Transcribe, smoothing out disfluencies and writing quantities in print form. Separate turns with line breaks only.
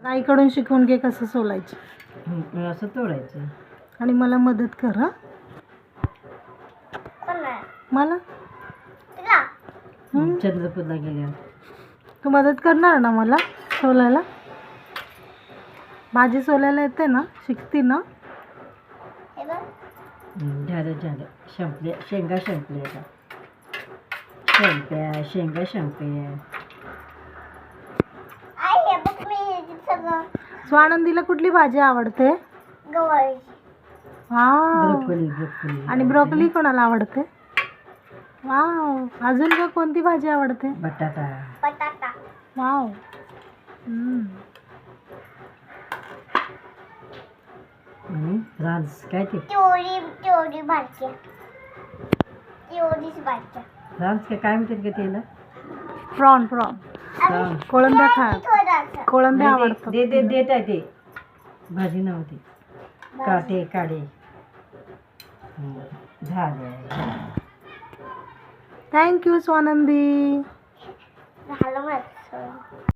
आईकडून शिकवून घे कसं सोलायचं.
असं तोडायचं.
आणि मला मदत कर हा. मला
चंद्रपूरला गेल्यावर
तू मदत करणार ना मला सोलायला. भाजी सोलायला येते ना, शिकती ना.
झालं संपले. शेंगा संपले आता. शेंगा संपल्या.
स्वानंदीला कुठली भाजी आवडते.
ब्रोकोली
आणि ब्रोकली कोणाला आवडते. वाव. अजून का कोणती भाजी आवडते.
बटाटा.
वाव.
रान्स काय ते रान्स काय म्हणतात का त्याला.
प्रॉन कोळंब्या खा. कोळंब्या
नाही,
आवडतात.
देत आहे ते भाजी नव्हती. काढे झाले.
थँक्यू स्वानंदी.